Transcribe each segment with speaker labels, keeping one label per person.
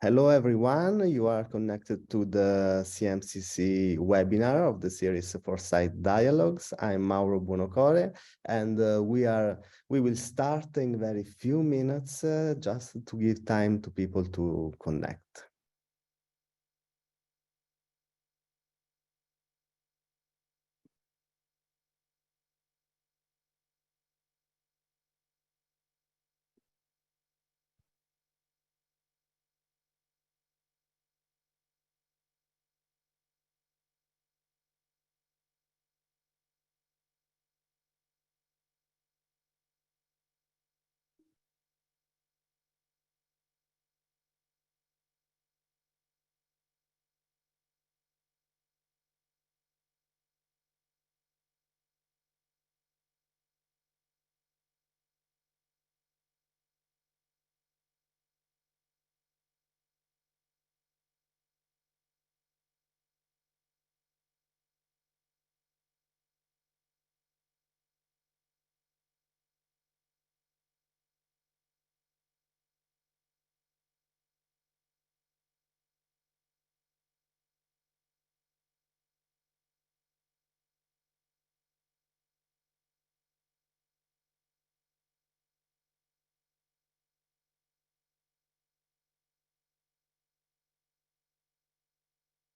Speaker 1: Hello, everyone. You are connected to the CMCC webinar of the series Foresight Dialogues. I'm Mauro Buonocore, and we will start in very few minutes just to give time to people to connect.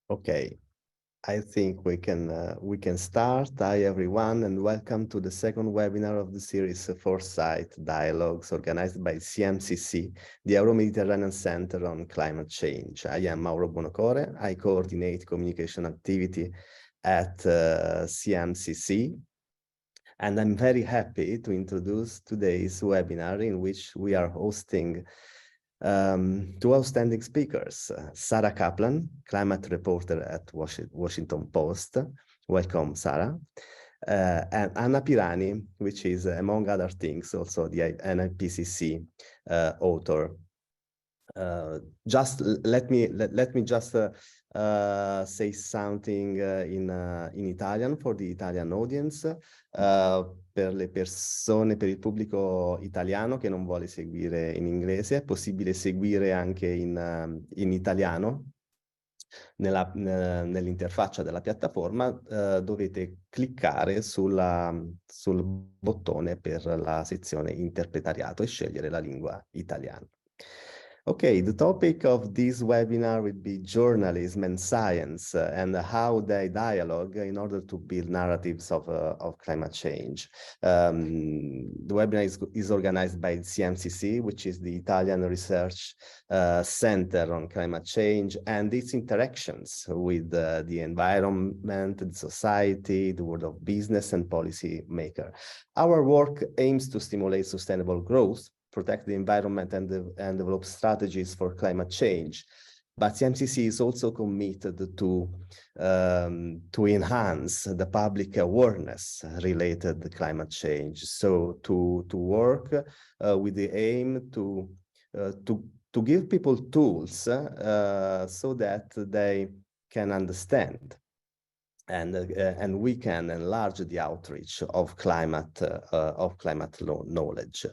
Speaker 1: Okay. I think we can start. Hi, everyone, and welcome to the second webinar of the series Foresight Dialogues, organized by CMCC, the Euro-Mediterranean Center on Climate Change. I am Mauro Buonocore. I coordinate communication activity at CMCC, and I'm very happy to introduce today's webinar, in which we are hosting two outstanding speakers, Sarah Kaplan, climate reporter at Washington Post. Welcome, Sarah. And Anna Pirani, which is, among other things, also the IPCC author. Just let me just say something in Italian for the Italian audience. Per le persone, per il pubblico italiano che non vuole seguire in inglese, è possibile seguire anche in italiano. Nell'interfaccia della piattaforma dovete cliccare sul bottone per la sezione interpretariato e scegliere la lingua italiana. Okay, the topic of this webinar will be journalism and science and how they dialogue in order to build narratives of climate change. The webinar is organized by CMCC, which is the Italian Research Center on Climate Change, and its interactions with the environment, the society, the world of business and policy maker. Our work aims to stimulate sustainable growth, protect the environment, and develop strategies for climate change. But CMCC is also committed to enhance the public awareness related to climate change. So to work with the aim to give people tools so that they can understand, and we can enlarge the outreach of climate knowledge.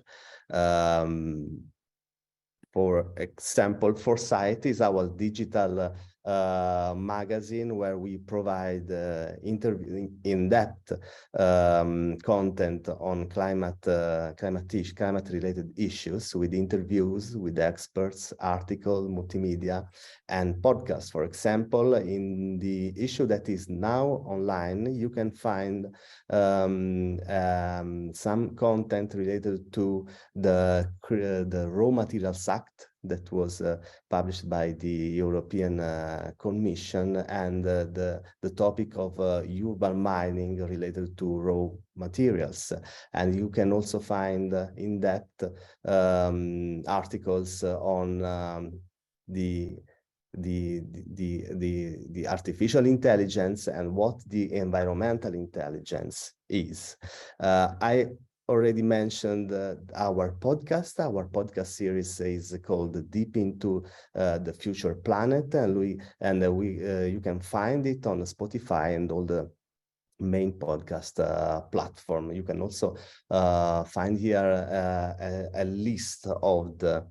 Speaker 1: For example, Foresight is our digital magazine where we provide in-depth content on climate-related issues, with interviews with experts, articles, multimedia, and podcasts. For example, in the issue that is now online, you can find some content related to the Raw Materials Act that was published by the European Commission, and the topic of urban mining related to raw materials. And you can also find in-depth articles on the artificial intelligence and what the environmental intelligence is. I already mentioned our podcast. Our podcast series is called Deep Into the Future Planet, and you can find it on Spotify and all the main podcast platform. You can also find here a list of the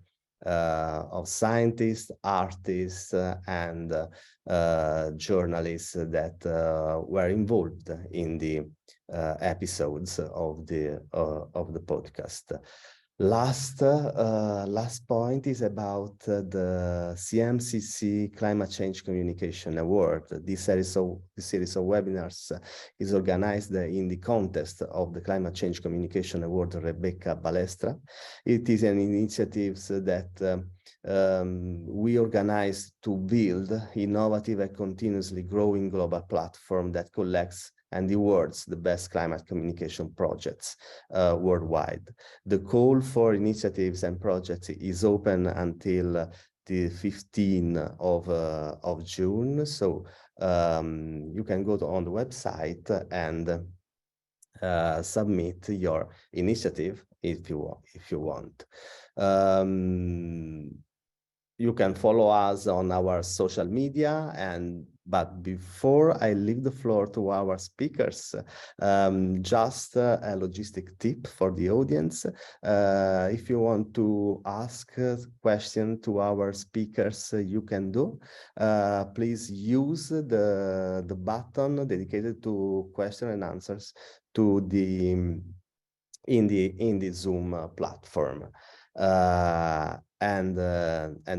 Speaker 1: scientists, artists, and journalists that were involved in the episodes of the podcast. Last point is about the CMCC Climate Change Communication Award. This series of webinars is organized in the context of the Climate Change Communication Award Rebecca Balestra. It is an initiative that we organize to build innovative and continuously growing global platform that collects and awards the best climate communication projects worldwide. The call for initiatives and projects is open until the 15th of June. So you can go on the website and submit your initiative if you want. You can follow us on our social media, but before I leave the floor to our speakers, just a logistic tip for the audience. If you want to ask a question to our speakers, you can do. Please use the button dedicated to question and answers to in the Zoom platform. And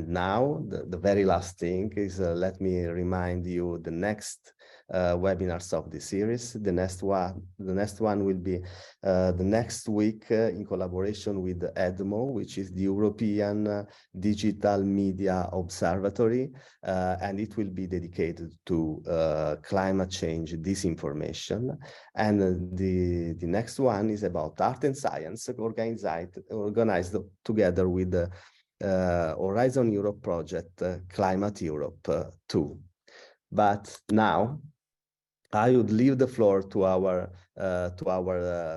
Speaker 1: now the very last thing is, let me remind you the next webinars of the series. The next one will be the next week in collaboration with EDMO, which is the European Digital Media Observatory, and it will be dedicated to climate change disinformation. And the next one is about art and science, organized together with the Horizon Europe project, Climate Europe 2. But now I would leave the floor to our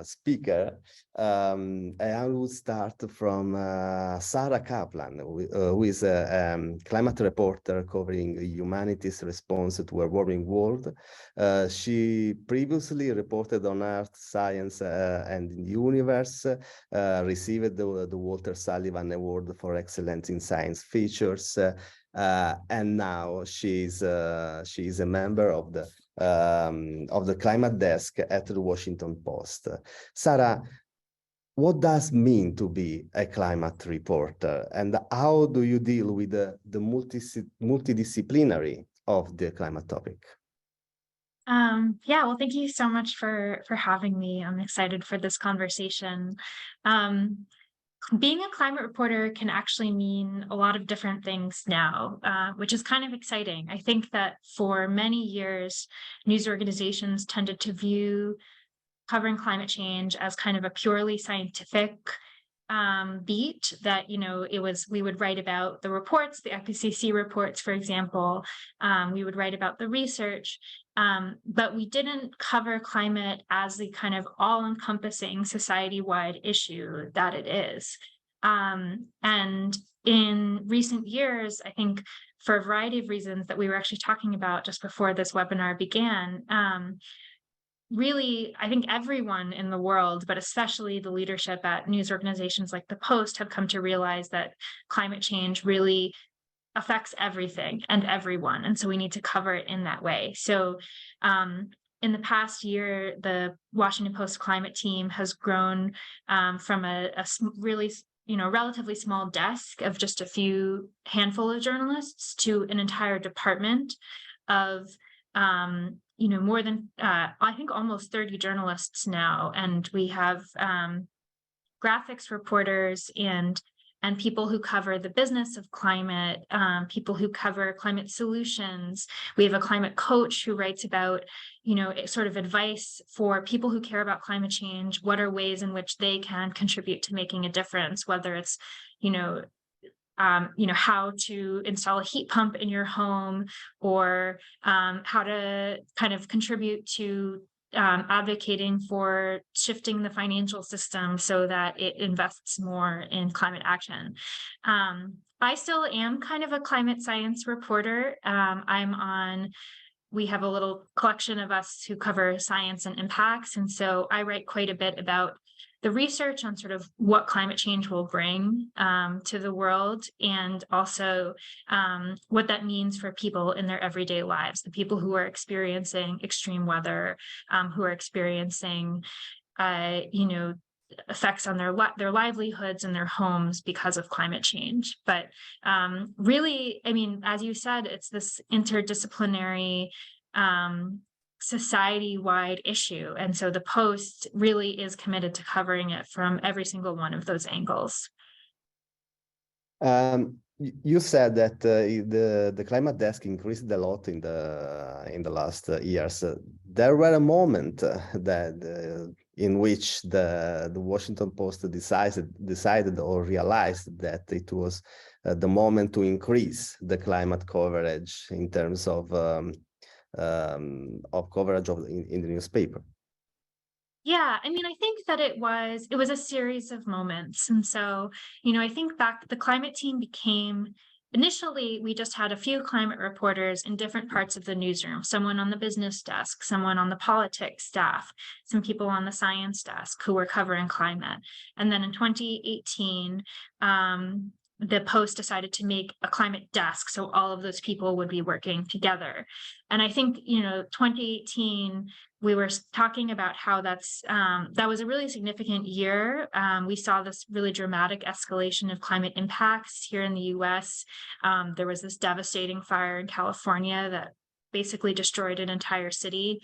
Speaker 1: speaker, and I will start from Sarah Kaplan, who is a climate reporter covering humanity's response to a warming world. She previously reported on Earth, Science, and the Universe, received the Walter Sullivan Award for Excellence in Science Features, and now she's a member of the climate desk at the Washington Post. Sarah, what does it mean to be a climate reporter, and how do you deal with the multidisciplinary of the climate topic?
Speaker 2: Yeah, well, thank you so much for having me. I'm excited for this conversation. Being a climate reporter can actually mean a lot of different things now, which is kind of exciting. I think that for many years, news organizations tended to view covering climate change as kind of a purely scientific beat, that, you know, we would write about the reports, the IPCC reports, for example. We would write about the research, but we didn't cover climate as the kind of all-encompassing society-wide issue that it is. And in recent years, I think for a variety of reasons that we were actually talking about just before this webinar began, really, I think everyone in the world, but especially the leadership at news organizations like the Post, have come to realize that climate change really affects everything and everyone. And so we need to cover it in that way. So in the past year, the Washington Post climate team has grown from a really, relatively small desk of just a handful of journalists to an entire department of more than, I think, almost 30 journalists now. And we have graphics reporters and people who cover the business of climate, people who cover climate solutions. We have a climate coach who writes about, sort of advice for people who care about climate change. What are ways in which they can contribute to making a difference, whether it's, how to install a heat pump in your home, or how to kind of contribute to advocating for shifting the financial system so that it invests more in climate action. I still am kind of a climate science reporter. We have a little collection of us who cover science and impacts. And so I write quite a bit about the research on sort of what climate change will bring to the world, and also what that means for people in their everyday lives, the people who are experiencing extreme weather, who are experiencing, effects on their livelihoods and their homes because of climate change. But really, I mean, as you said, it's this interdisciplinary society-wide issue. And so the Post really is committed to covering it from every single one of those angles.
Speaker 1: You said that the climate desk increased a lot in the last years. There were a moment that in which the Washington Post decided or realized that it was the moment to increase the climate coverage in terms of coverage in the newspaper.
Speaker 2: Yeah, I mean, I think that it was a series of moments. And so, I think back, the climate team became, initially, we just had a few climate reporters in different parts of the newsroom, someone on the business desk, someone on the politics staff, some people on the science desk who were covering climate. And then in 2018, the Post decided to make a climate desk, so all of those people would be working together. And I think, 2018, we were talking about how that was a really significant year. We saw this really dramatic escalation of climate impacts here in the US. There was this devastating fire in California that basically destroyed an entire city.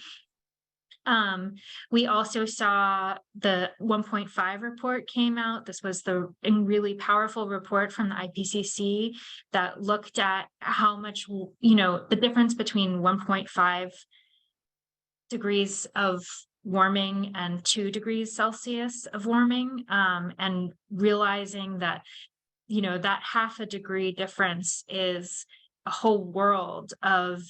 Speaker 2: We also saw the 1.5 report came out. This was the really powerful report from the IPCC that looked at how much, the difference between 1.5 degrees of warming and 2 degrees Celsius of warming, and realizing that, that half a degree difference is a whole world of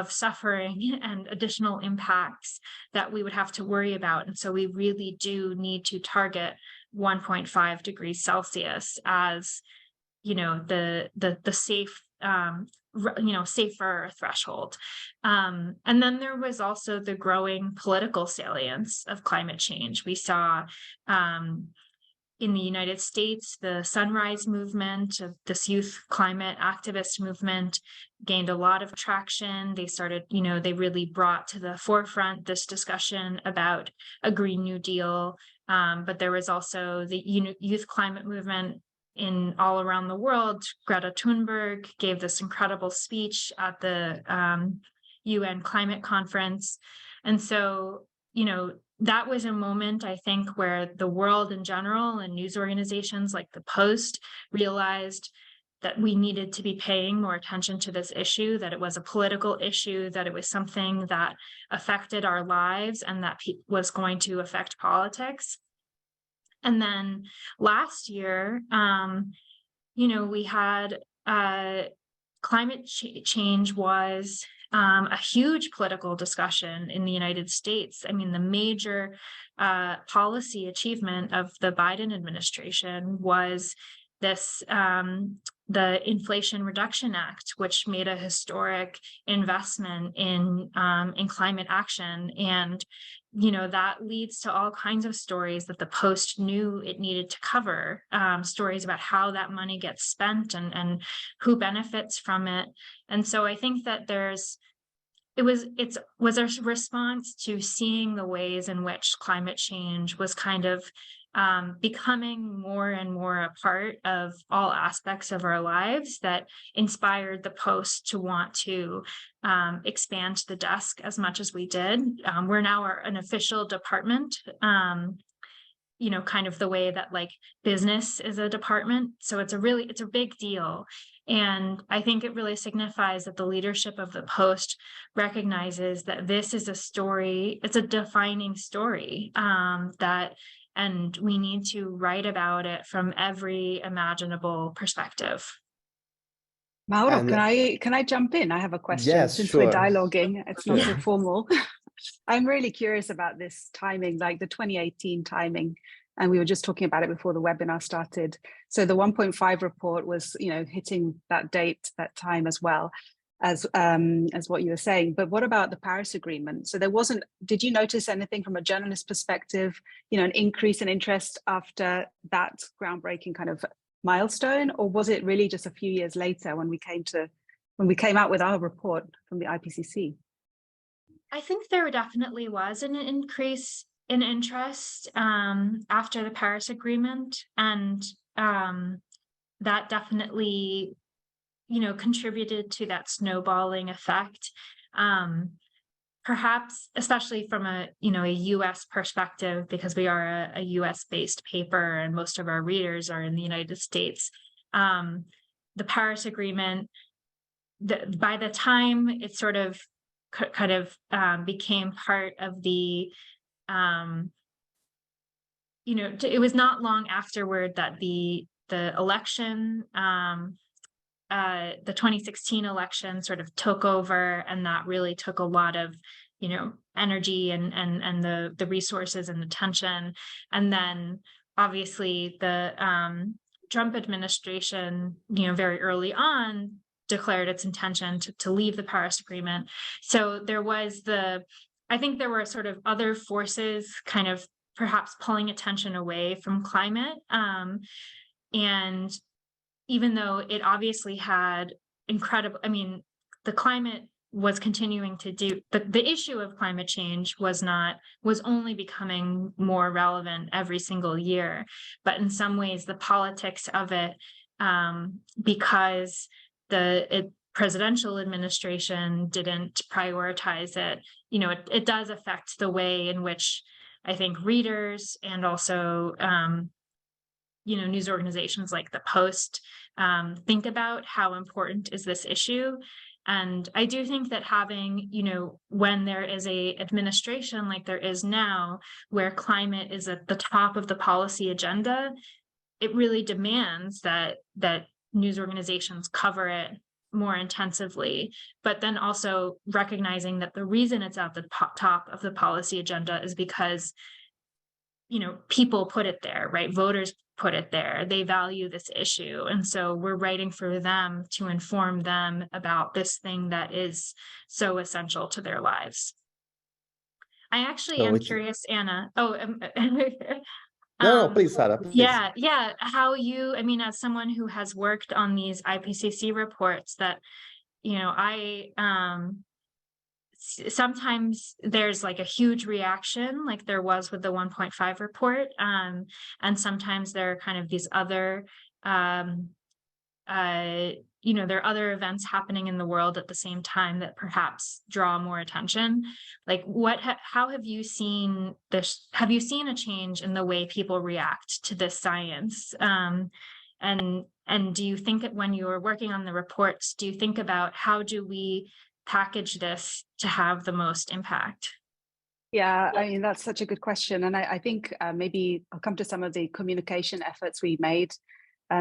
Speaker 2: suffering and additional impacts that we would have to worry about. And so we really do need to target 1.5 degrees Celsius as, the safe, safer threshold. And then there was also the growing political salience of climate change. We saw in the United States, the Sunrise Movement, of this youth climate activist movement, gained a lot of traction. They started, they really brought to the forefront this discussion about a Green New Deal. But there was also the youth climate movement in all around the world. Greta Thunberg gave this incredible speech at the UN climate conference. And so, that was a moment, I think, where the world in general and news organizations like the Post realized that we needed to be paying more attention to this issue, that it was a political issue, that it was something that affected our lives and that was going to affect politics. And then last year, we had climate change was a huge political discussion in the United States. I mean, the major policy achievement of the Biden administration was this, the Inflation Reduction Act, which made a historic investment in climate action. And, that leads to all kinds of stories that the Post knew it needed to cover, stories about how that money gets spent and who benefits from it. And so I think that it was a response to seeing the ways in which climate change was kind of becoming more and more a part of all aspects of our lives that inspired the Post to want to expand the desk as much as we did. We're now an official department, kind of the way that like business is a department. So it's a big deal. And I think it really signifies that the leadership of the Post recognizes that this is a story, it's a defining story, and we need to write about it from every imaginable perspective.
Speaker 3: Mauro, can I jump in? I have a question.
Speaker 1: Yes,
Speaker 3: since
Speaker 1: sure.
Speaker 3: We're dialoguing, it's not so formal. I'm really curious about this timing, like the 2018 timing. And we were just talking about it before the webinar started. So the 1.5 report was, hitting that date, that time as well. as what you were saying. But what about the Paris Agreement? So there wasn't, did you notice anything from a journalist perspective, you know, an increase in interest after that groundbreaking kind of milestone, or was it really just a few years later when we came out with our report from the IPCC?
Speaker 2: I think there definitely was an increase in interest after the Paris Agreement, and that definitely, you know, contributed to that snowballing effect. Perhaps, especially from a US perspective, because we are a US based paper and most of our readers are in the United States. The Paris Agreement, by the time it sort of kind of became part of the, it was not long afterward that the election, the 2016 election sort of took over, and that really took a lot of, energy and the resources and attention. And then obviously the Trump administration, very early on declared its intention to leave the Paris Agreement. So there was I think there were sort of other forces kind of perhaps pulling attention away from climate. And even though it obviously had the climate was continuing to do, the issue of climate change was only becoming more relevant every single year. But in some ways, the politics of it, because the presidential administration didn't prioritize it, it does affect the way in which I think readers and also news organizations like the Post think about how important is this issue. And I do think that having, when there is a administration like there is now, where climate is at the top of the policy agenda, it really demands that news organizations cover it more intensively, but then also recognizing that the reason it's at the top of the policy agenda is because people put it there, right? Voters put it there. They value this issue. And so we're writing for them to inform them about this thing that is so essential to their lives. I actually am curious, Anna.
Speaker 1: No, please, Sarah, please.
Speaker 2: Yeah. How you, as someone who has worked on these IPCC reports, that, sometimes there's like a huge reaction, like there was with the 1.5 report, and sometimes there are kind of these other, there are other events happening in the world at the same time that perhaps draw more attention. Like, how have you seen this? Have you seen a change in the way people react to this science? And do you think that when you were working on the reports, do you think about how do we package this to have the most impact?
Speaker 3: Yeah, that's such a good question. And I think maybe I'll come to some of the communication efforts we made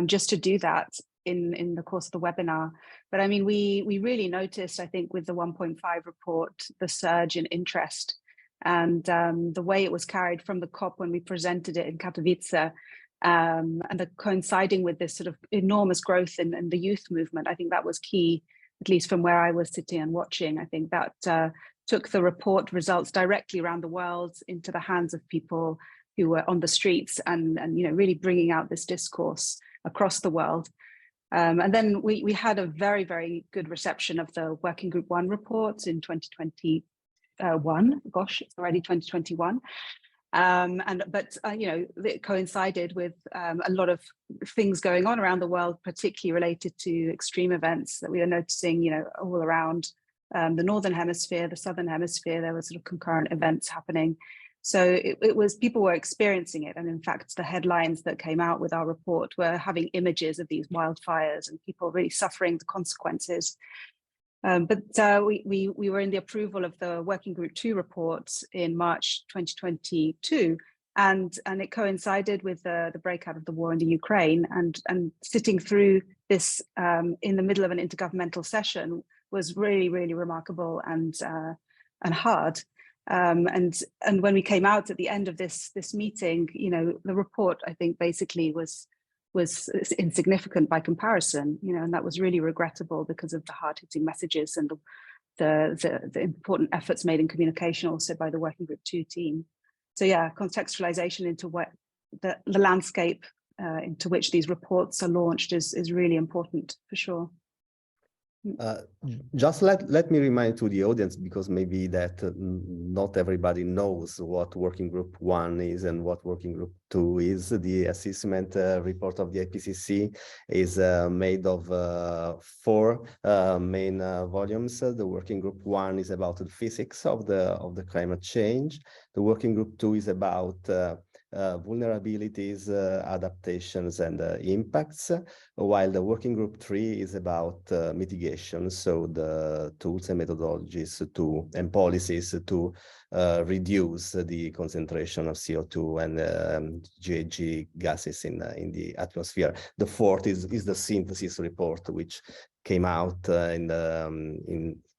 Speaker 3: just to do that in the course of the webinar. But we really noticed, I think, with the 1.5 report, the surge in interest and the way it was carried from the COP when we presented it in Katowice, and the coinciding with this sort of enormous growth in the youth movement. I think that was key, at least from where I was sitting and watching. I think that took the report results directly around the world into the hands of people who were on the streets and really bringing out this discourse across the world. And then we had a very, very good reception of the Working Group 1 report in 2021. Gosh, it's already 2021. But it coincided with a lot of things going on around the world, particularly related to extreme events that we were noticing, all around the Northern Hemisphere, the Southern Hemisphere. There were sort of concurrent events happening. So it was, people were experiencing it. And in fact, the headlines that came out with our report were having images of these wildfires and people really suffering the consequences. But we were in the approval of the Working Group 2 report in March 2022, and it coincided with the breakout of the war in the Ukraine. And sitting through this in the middle of an intergovernmental session was really, really remarkable and hard. And when we came out at the end of this meeting, the report, I think, basically was was insignificant by comparison, and that was really regrettable because of the hard-hitting messages and the important efforts made in communication also by the Working Group 2 team. So yeah, contextualization into what the landscape into which these reports are launched is really important for sure.
Speaker 1: Just let me remind to the audience, because maybe that not everybody knows what Working Group 1 is and what Working Group 2 is. The assessment report of the IPCC is made of 4 main volumes. The Working Group 1 is about the physics of the climate change. The Working Group 2 is about vulnerabilities, adaptations, and impacts, while the Working Group 3 is about mitigation, so the tools and methodologies and policies to reduce the concentration of CO2 and GHG gases in the atmosphere. The 4th is the synthesis report, which came out in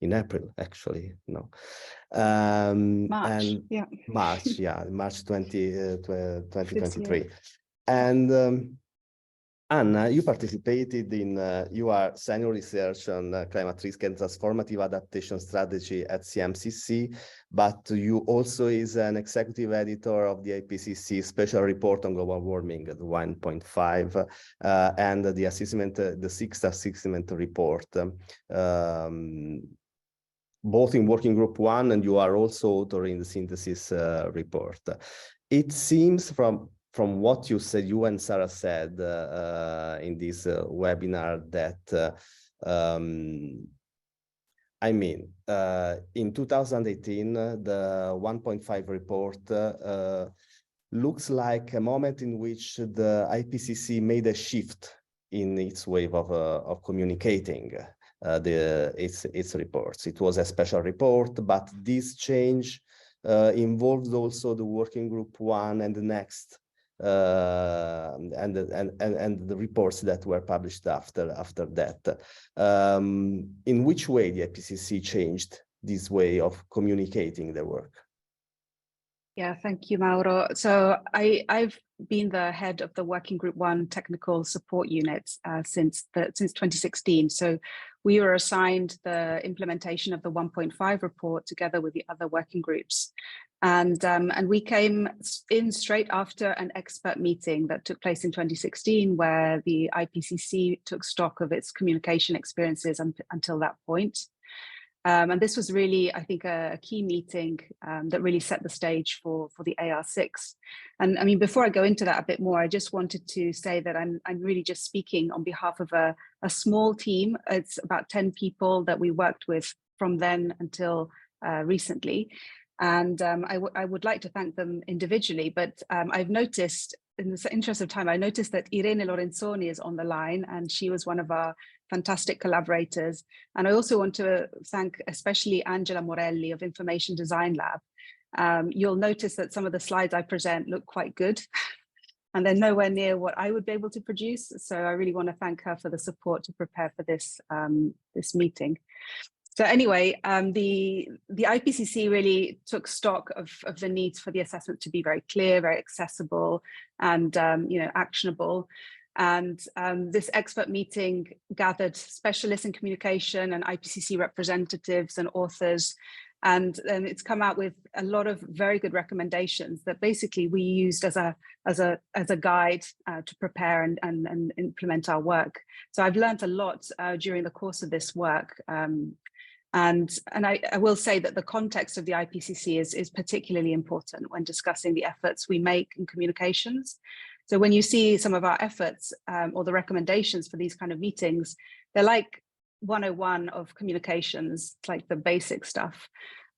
Speaker 1: April, actually. No.
Speaker 3: March
Speaker 1: 2023. And Anna, you participated in, you are senior research on climate risk and transformative adaptation strategy at CMCC, but you also is an executive editor of the IPCC special report on global warming, the 1.5, and the assessment, the 6th assessment report. Both in Working Group 1, and you are also authoring the synthesis report. It seems from what you said, you and Sarah said in this webinar, that in 2018, the 1.5 report looks like a moment in which the IPCC made a shift in its way of communicating its reports. It was a special report, but this change involved also the Working Group 1 and the next and the reports that were published after that. In which way the IPCC changed this way of communicating their work?
Speaker 3: Yeah, thank you, Mauro. So I've been the head of the Working Group 1 technical support unit since 2016. So we were assigned the implementation of the 1.5 report together with the other working groups. And we came in straight after an expert meeting that took place in 2016, where the IPCC took stock of its communication experiences until that point. And this was really, I think, a key meeting that really set the stage for the AR6. And I mean, before I go into that a bit more, I just wanted to say that I'm really just speaking on behalf of a small team. It's about 10 people that we worked with from then until recently. And I would like to thank them individually, but I've noticed, in the interest of time, I noticed that Irene Lorenzoni is on the line, and she was one of our fantastic collaborators. And I also want to thank especially Angela Morelli of Information Design Lab. You'll notice that some of the slides I present look quite good, and they're nowhere near what I would be able to produce. So I really want to thank her for the support to prepare for this, this meeting. So anyway, the IPCC really took stock of the needs for the assessment to be very clear, very accessible, and actionable. And this expert meeting gathered specialists in communication and IPCC representatives and authors, and it's come out with a lot of very good recommendations that basically we used as a guide to prepare and implement our work. So I've learned a lot during the course of this work. And I will say that the context of the IPCC is particularly important when discussing the efforts we make in communications. So when you see some of our efforts or the recommendations for these kind of meetings, they're like 101 of communications. It's like the basic stuff.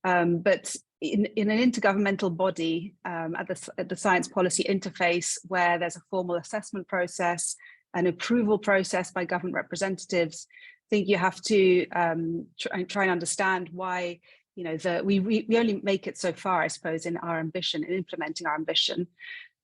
Speaker 3: But in an intergovernmental body at the science policy interface, where there's a formal assessment process, an approval process by government representatives, I think you have to try and understand why, we only make it so far, I suppose, in our ambition, in implementing our ambition.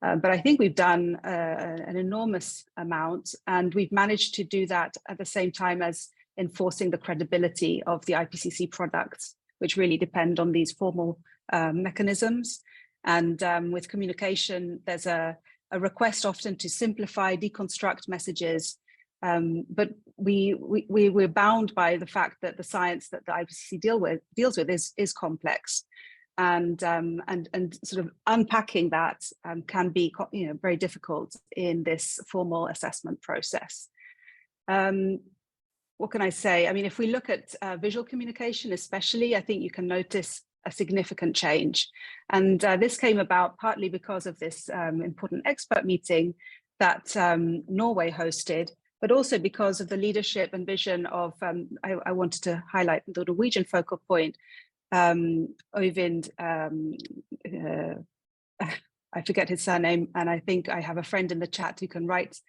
Speaker 3: But I think we've done an enormous amount, and we've managed to do that at the same time as enforcing the credibility of the IPCC products, which really depend on these formal mechanisms. And with communication, there's a a request often to simplify, deconstruct messages. But we're bound by the fact that the science that the IPCC deals with is complex, and sort of unpacking that can be very difficult in this formal assessment process. What can I say? I mean, if we look at visual communication especially, I think you can notice a significant change. And this came about partly because of this important expert meeting that Norway hosted, but also because of the leadership and vision of, I wanted to highlight the Norwegian focal point, Øyvind, I forget his surname, and I think I have a friend in the chat who can write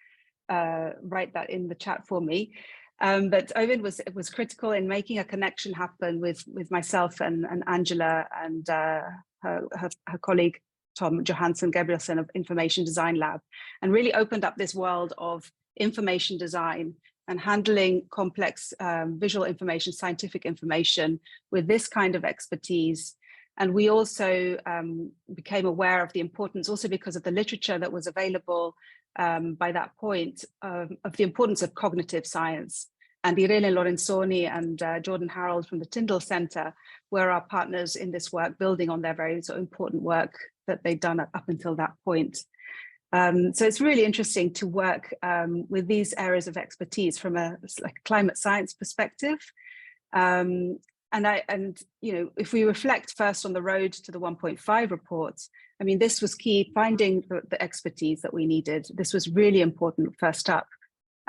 Speaker 3: that in the chat for me. But Øyvind was critical in making a connection happen with myself and Angela and her colleague Tom Johansson Gabrielsen of Information Design Lab, and really opened up this world of information design and handling complex visual information, scientific information with this kind of expertise. And we also became aware of the importance, also because of the literature that was available by that point, of the importance of cognitive science. And Irene Lorenzoni and Jordan Harold from the Tyndall Center were our partners in this work, building on their very important work that they'd done up until that point. So it's really interesting to work with these areas of expertise from a climate science perspective. And if we reflect first on the road to the 1.5 report, I mean, this was key, finding the expertise that we needed. This was really important first up.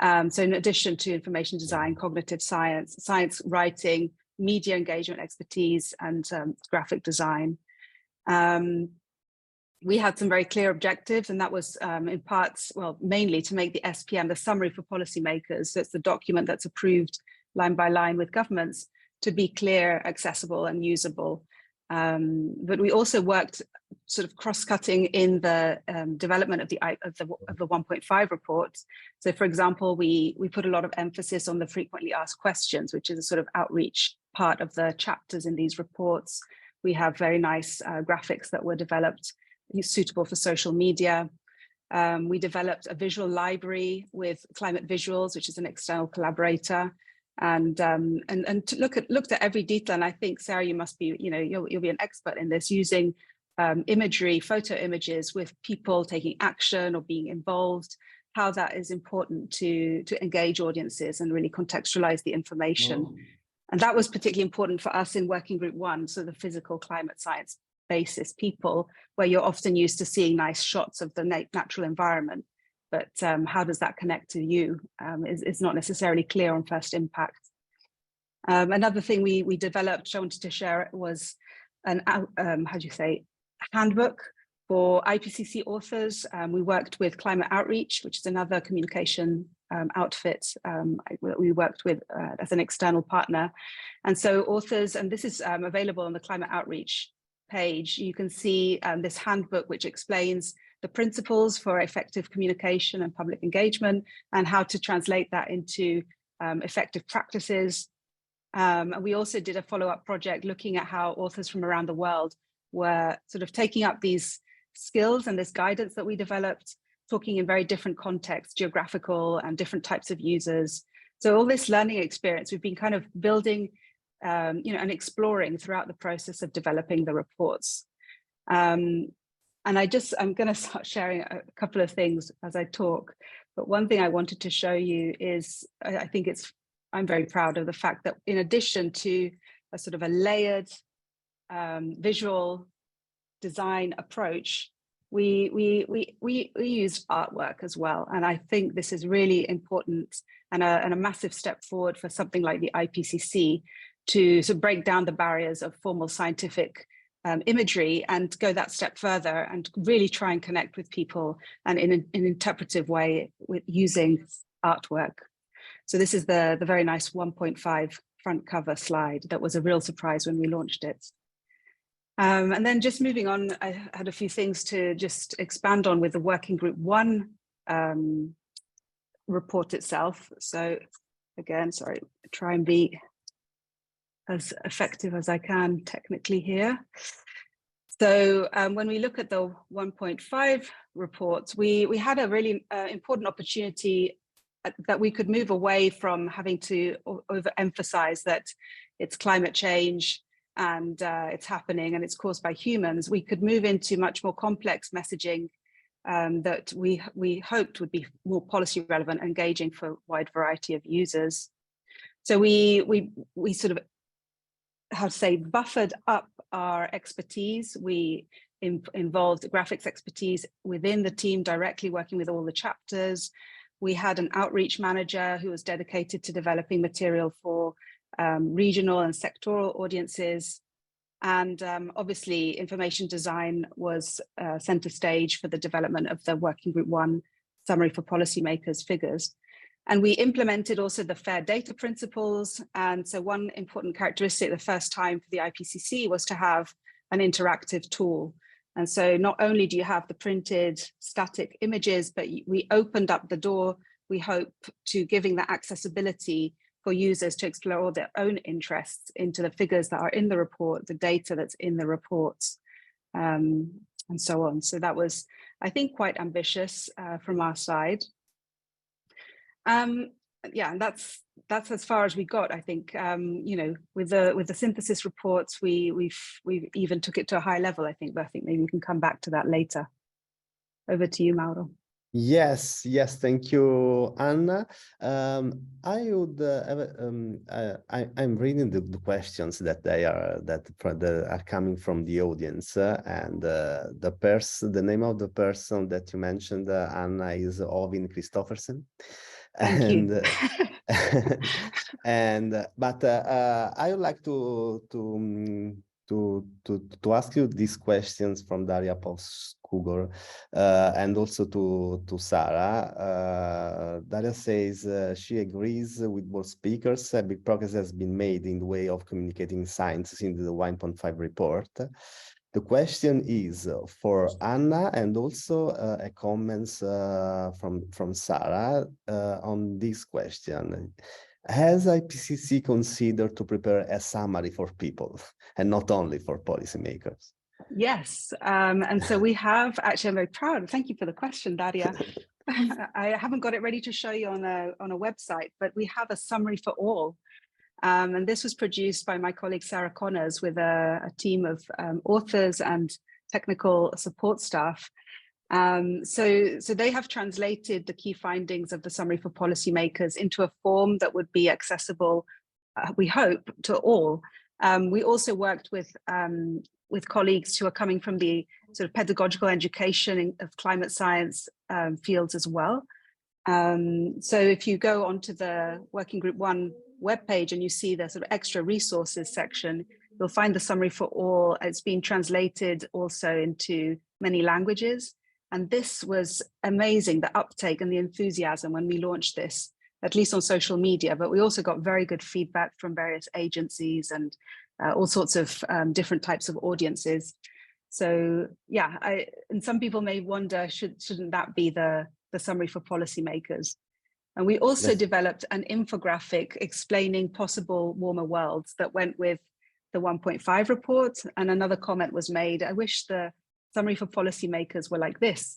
Speaker 3: So in addition to information design, cognitive science, science writing, media engagement expertise, and graphic design. We had some very clear objectives, and that was in parts, well, mainly to make the SPM, the summary for policymakers, so it's the document that's approved line by line with governments, to be clear, accessible, and usable. But we also worked sort of cross-cutting in the development of the 1.5 report. So, for example, we put a lot of emphasis on the frequently asked questions, which is a sort of outreach part of the chapters in these reports. We have very nice graphics that were developed suitable for social media. We developed a visual library with Climate Visuals, which is an external collaborator, and looked at every detail. And I think, Sarah, you must be, you'll be an expert in this, using imagery, photo images with people taking action or being involved, how that is important to engage audiences and really contextualize the information. Oh. And that was particularly important for us in Working Group 1, so the physical climate science basis people, where you're often used to seeing nice shots of the natural environment, but how does that connect to you is not necessarily clear on first impact. Another thing we developed, I wanted to share, was an handbook for IPCC authors. We worked with Climate Outreach, which is another communication outfit we worked with as an external partner. And so authors, and this is available on the Climate Outreach page, you can see this handbook, which explains the principles for effective communication and public engagement, and how to translate that into effective practices. And we also did a follow-up project looking at how authors from around the world were sort of taking up these skills and this guidance that we developed, talking in very different contexts, geographical and different types of users. So all this learning experience, we've been kind of building and exploring throughout the process of developing the reports. And I'm going to start sharing a couple of things as I talk. But one thing I wanted to show you is, I'm very proud of the fact that in addition to a sort of a layered visual design approach, we used artwork as well. And I think this is really important and a massive step forward for something like the IPCC to sort of break down the barriers of formal scientific imagery and go that step further and really try and connect with people and in an interpretive way with using artwork. So this is the very nice 1.5 front cover slide that was a real surprise when we launched it. And then just moving on, I had a few things to just expand on with the Working Group 1 report itself. So again, sorry, try and be as effective as I can technically here. So when we look at the 1.5 reports, we had a really important opportunity that we could move away from having to overemphasize that it's climate change and it's happening and it's caused by humans. We could move into much more complex messaging that we hoped would be more policy relevant, engaging for a wide variety of users. So we sort of, how to say, buffered up our expertise. We involved graphics expertise within the team, directly working with all the chapters. We had an outreach manager who was dedicated to developing material for regional and sectoral audiences. And obviously, information design was center stage for the development of the Working Group 1 Summary for Policymakers figures. And we implemented also the fair data principles. And so one important characteristic the first time for the IPCC was to have an interactive tool. And so not only do you have the printed static images, but we opened up the door, we hope, to giving the accessibility for users to explore their own interests into the figures that are in the report, the data that's in the reports, and so on. So that was, I think, quite ambitious from our side. Yeah, and that's as far as we got. I think you know, with the synthesis reports, we've even took it to a high level, I think. But I think maybe we can come back to that later. Over to you, Mauro.
Speaker 1: Yes, thank you, Anna. I would I'm reading the questions that are coming from the audience, and the name of the person that you mentioned, Anna, is Ovin Kristoffersen.
Speaker 3: Thank you.
Speaker 1: But I would like to ask you these questions from Daria Povskugor, and also to Sarah. Daria says she agrees with both speakers. Big progress has been made in the way of communicating science in the 1.5 report. The question is for Anna, and also a comments from Sarah on this question. Has IPCC considered to prepare a summary for people and not only for policymakers?
Speaker 3: Yes, and so we have, actually, I'm very proud. Thank you for the question, Daria. I haven't got it ready to show you on a website, but we have a summary for all. And this was produced by my colleague Sarah Connors with a team of authors and technical support staff. So they have translated the key findings of the summary for policymakers into a form that would be accessible, we hope, to all. We also worked with colleagues who are coming from the sort of pedagogical education of climate science fields as well. So if you go onto the Working Group 1 webpage and you see the sort of extra resources section, you'll find the summary for all. It's been translated also into many languages. And this was amazing, the uptake and the enthusiasm when we launched this, at least on social media. But we also got very good feedback from various agencies and all sorts of different types of audiences. So yeah, and some people may wonder, shouldn't that be the summary for policymakers? And we also developed an infographic explaining possible warmer worlds that went with the 1.5 report. And another comment was made, I wish the summary for policymakers were like this.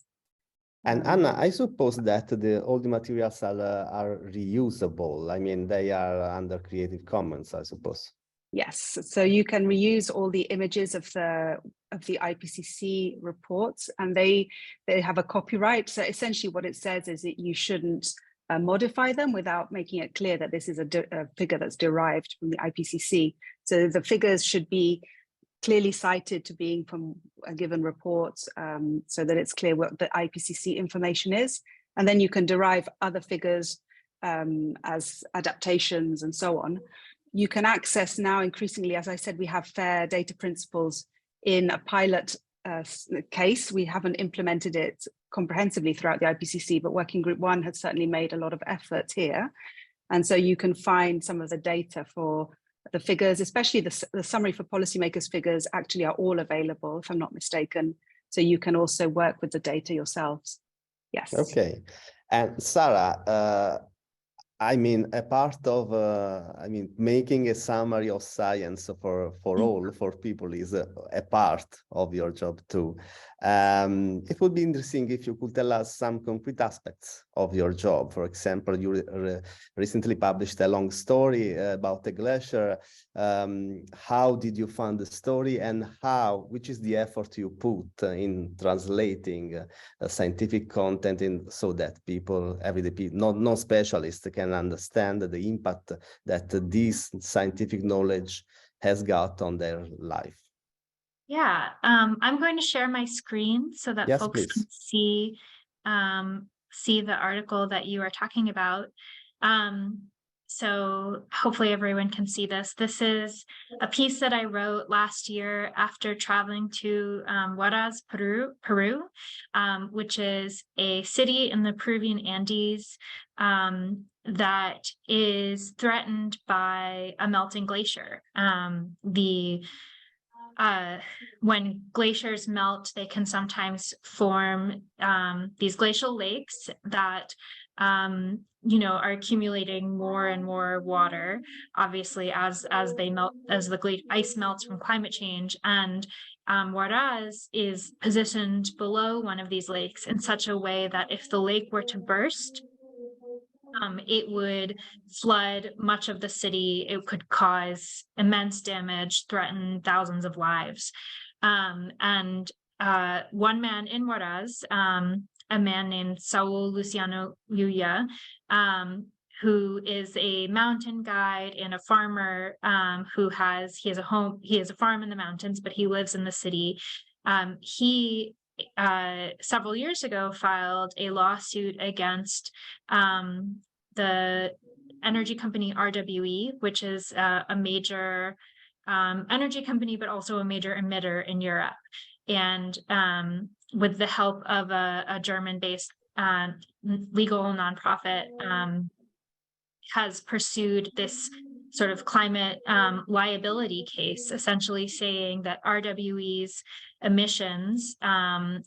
Speaker 1: And Anna, I suppose that all the materials are reusable. I mean, they are under Creative Commons, I suppose.
Speaker 3: Yes, so you can reuse all the images of the IPCC reports, and they have a copyright. So essentially what it says is that you shouldn't modify them without making it clear that this is a figure that's derived from the IPCC. So the figures should be clearly cited to being from a given report, so that it's clear what the IPCC information is. And then you can derive other figures as adaptations and so on. You can access now increasingly, as I said, we have fair data principles in a pilot case. We haven't implemented it comprehensively throughout the IPCC, but Working Group 1 has certainly made a lot of effort here. And so you can find some of the data for the figures, especially the summary for policymakers figures actually are all available, if I'm not mistaken. So you can also work with the data yourselves. Yes.
Speaker 1: Okay. And Sarah, I mean, a part of, making a summary of science for people is a part of your job too. It would be interesting if you could tell us some concrete aspects of your job. For example, you recently published a long story about a glacier. How did you find the story, and which is the effort you put in translating scientific content so that everyday people, non-specialists, can understand the impact that this scientific knowledge has got on their life?
Speaker 2: Yeah, I'm going to share my screen so that folks can see the article that you are talking about. So hopefully everyone can see this. This is a piece that I wrote last year after traveling to Huaraz, Peru, which is a city in the Peruvian Andes that is threatened by a melting glacier. When glaciers melt, they can sometimes form these glacial lakes that are accumulating more and more water, obviously, as they melt, as the ice melts from climate change. And Huaraz is positioned below one of these lakes in such a way that if the lake were to burst, it would flood much of the city. It could cause immense damage, threaten thousands of lives. And one man in Huaraz, a man named Saul Luciano Yuya, who is a mountain guide and a farmer he has a farm in the mountains, but he lives in the city. He several years ago filed a lawsuit against the energy company RWE, which is a major energy company, but also a major emitter in Europe. And with the help of a German-based legal nonprofit, has pursued this sort of climate liability case, essentially saying that RWE's emissions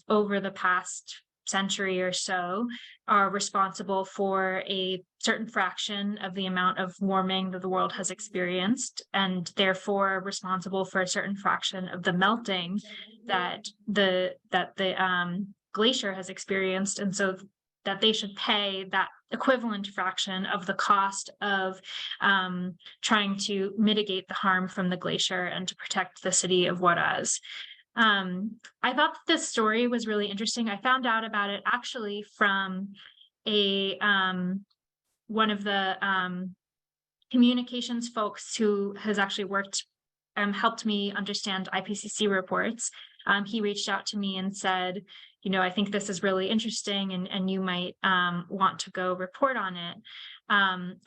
Speaker 2: over the past century or so are responsible for a certain fraction of the amount of warming that the world has experienced, and therefore responsible for a certain fraction of the melting that the glacier has experienced, and so that they should pay that equivalent fraction of the cost of trying to mitigate the harm from the glacier and to protect the city of Huaraz. I thought that this story was really interesting. I found out about it actually from one of the communications folks who has actually helped me understand IPCC reports. He reached out to me and said, I think this is really interesting and you might want to go report on it.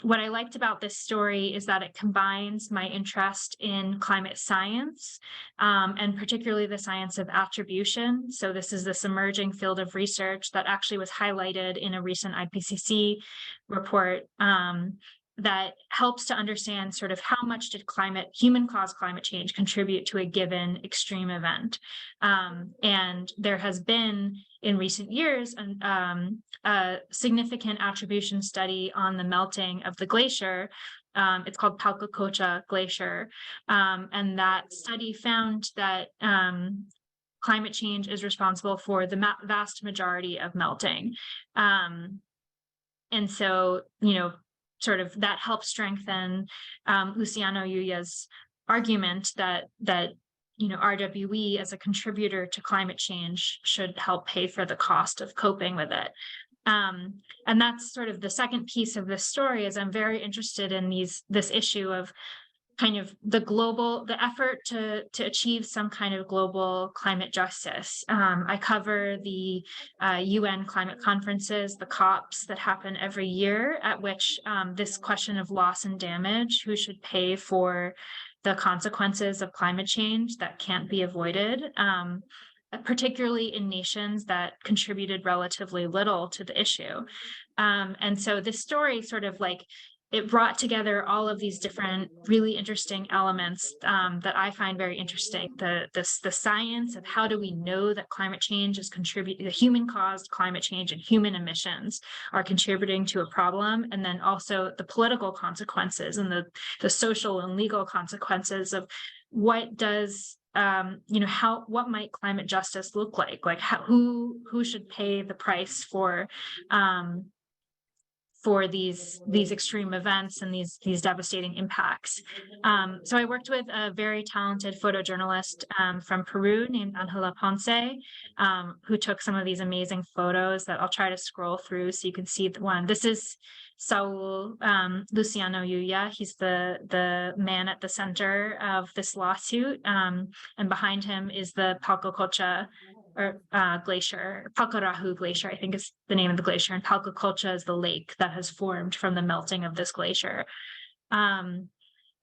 Speaker 2: What I liked about this story is that it combines my interest in climate science and particularly the science of attribution. So this is this emerging field of research that actually was highlighted in a recent IPCC report that helps to understand sort of how much did human-caused climate change contribute to a given extreme event. And there has been, in recent years, a significant attribution study on the melting of the glacier. It's called Palcacocha Glacier. And that study found that climate change is responsible for the vast majority of melting. And so, sort of that helps strengthen Luciano Yuya's argument that RWE as a contributor to climate change should help pay for the cost of coping with it. And that's sort of the second piece of this story, is I'm very interested in this issue of kind of the effort to achieve some kind of global climate justice. I cover the UN climate conferences, the COPs that happen every year, at which this question of loss and damage, who should pay for the consequences of climate change that can't be avoided, particularly in nations that contributed relatively little to the issue. And so this story sort of it brought together all of these different really interesting elements that I find very interesting. The science of how do we know that climate change is the human-caused climate change and human emissions are contributing to a problem, and then also the political consequences and the social and legal consequences of what does what might climate justice look like who should pay the price for these extreme events and these devastating impacts. So I worked with a very talented photojournalist from Peru named Angela Ponce, who took some of these amazing photos that I'll try to scroll through so you can see the one. This is Saul Luciano Yuya. He's the man at the center of this lawsuit. And behind him is the Palcacolcha glacier. Palcarahu Glacier, I think is the name of the glacier, and Palcacolcha is the lake that has formed from the melting of this glacier. And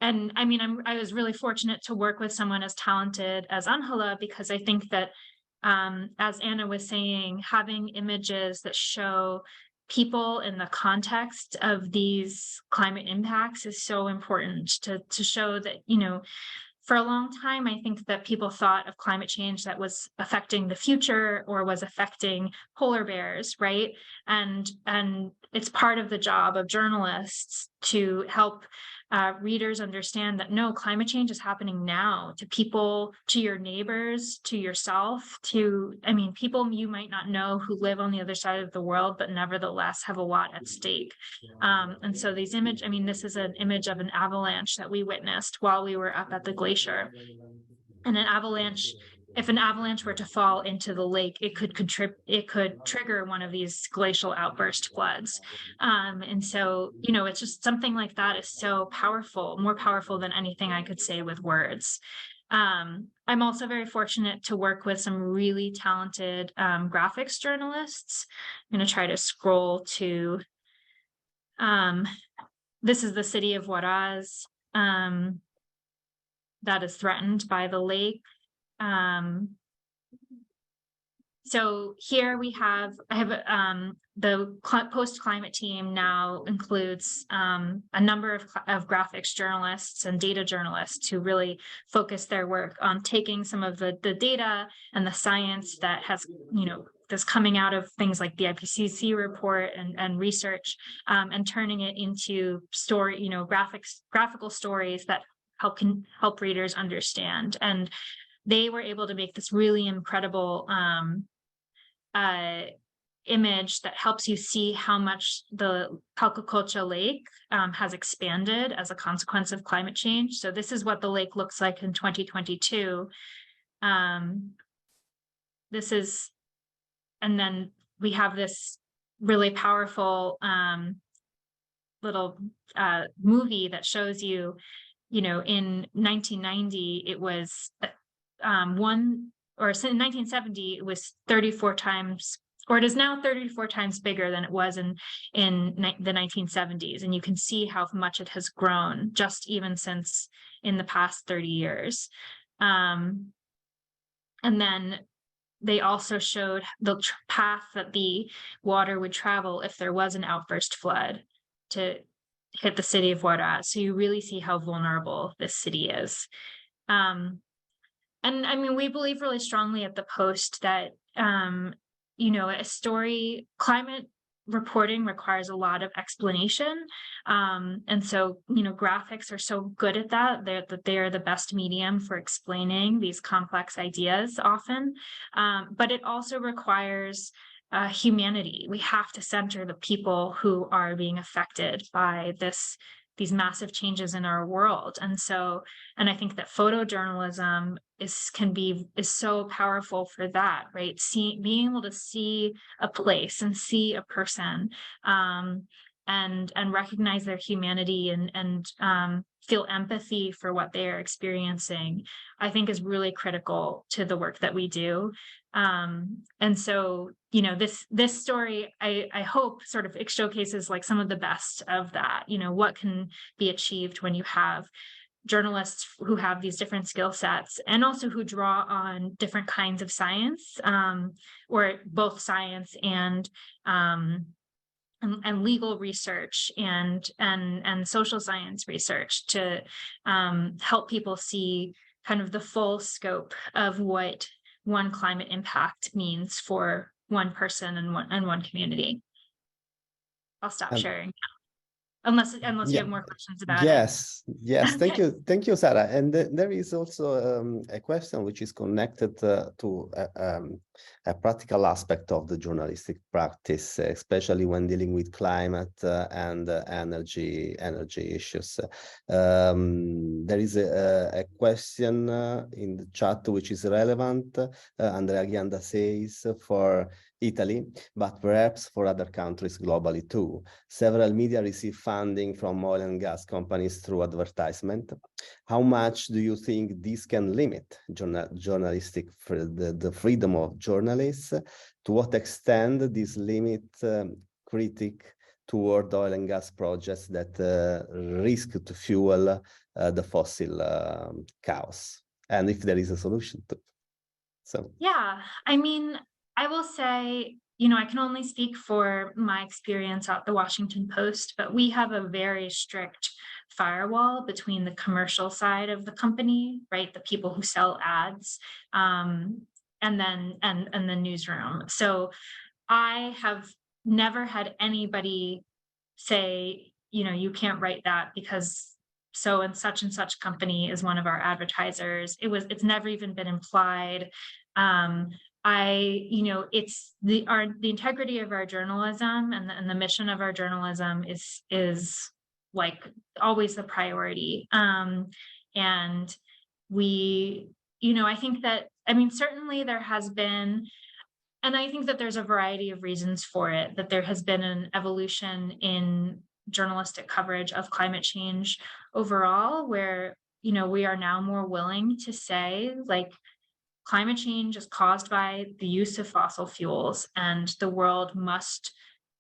Speaker 2: I mean, I was really fortunate to work with someone as talented as Angela, because I think that, as Anna was saying, having images that show people in the context of these climate impacts is so important to show that, for a long time, I think that people thought of climate change that was affecting the future or was affecting polar bears, right? And it's part of the job of journalists to help readers understand that no, climate change is happening now to people, to your neighbors, to yourself, people you might not know who live on the other side of the world, but nevertheless have a lot at stake. And so this is an image of an avalanche that we witnessed while we were up at the glacier. And if an avalanche were to fall into the lake, it could trigger one of these glacial outburst floods. And so, it's just something like that is so powerful, more powerful than anything I could say with words. I'm also very fortunate to work with some really talented graphics journalists. I'm going to try to scroll to, this is the city of Huaraz that is threatened by the lake. So here the post-climate team now includes a number of graphics journalists and data journalists who really focus their work on taking some of the data and the science that has, that's coming out of things like the IPCC report and research, and turning it into graphical stories that help readers understand. And they were able to make this really incredible image that helps you see how much the Palcacolcha Lake has expanded as a consequence of climate change. So this is what the lake looks like in 2022. And then we have this really powerful little movie that shows you, in 1990, it was in 1970, it was 34 times, or it is now 34 times bigger than it was in the 1970s. And you can see how much it has grown just even since in the past 30 years. And then they also showed the path that the water would travel if there was an outburst flood to hit the city of Huaraz. So you really see how vulnerable this city is. And we believe really strongly at the Post that, climate reporting requires a lot of explanation. And so, graphics are so good at that. They are the best medium for explaining these complex ideas often. But it also requires humanity. We have to center the people who are being affected by these massive changes in our world. And I think that photojournalism is so powerful for that, right? Being able to see a place and see a person, and recognize their humanity and feel empathy for what they are experiencing, I think is really critical to the work that we do. And so, this story, I hope sort of showcases like some of the best of that, what can be achieved when you have journalists who have these different skill sets and also who draw on different kinds of science, or both science and and legal research and social science research to help people see kind of the full scope of what one climate impact means for one person and one community. I'll stop sharing now. Unless you have more questions about it.
Speaker 1: Yes. Thank you, Sarah. And there is also a question which is connected to a practical aspect of the journalistic practice, especially when dealing with climate and energy issues. There is a question in the chat which is relevant. Andrea Ghianda says, for Italy, but perhaps for other countries globally too. Several media receive funding from oil and gas companies through advertisement. How much do you think this can limit the freedom of journalists? To what extent this limit critique toward oil and gas projects that risk to fuel the fossil chaos? And if there is a solution to. So.
Speaker 2: Yeah, I mean, I will say, I can only speak for my experience at the Washington Post, but we have a very strict firewall between the commercial side of the company, right? The people who sell ads, and the newsroom. So I have never had anybody say, you can't write that because so and such company is one of our advertisers. It's never even been implied. It's the integrity of our journalism and the mission of our journalism is like always the priority. And we, I think that, certainly there has been, and I think that there's a variety of reasons for it, that there has been an evolution in journalistic coverage of climate change overall, where, we are now more willing to say, like, climate change is caused by the use of fossil fuels, and the world must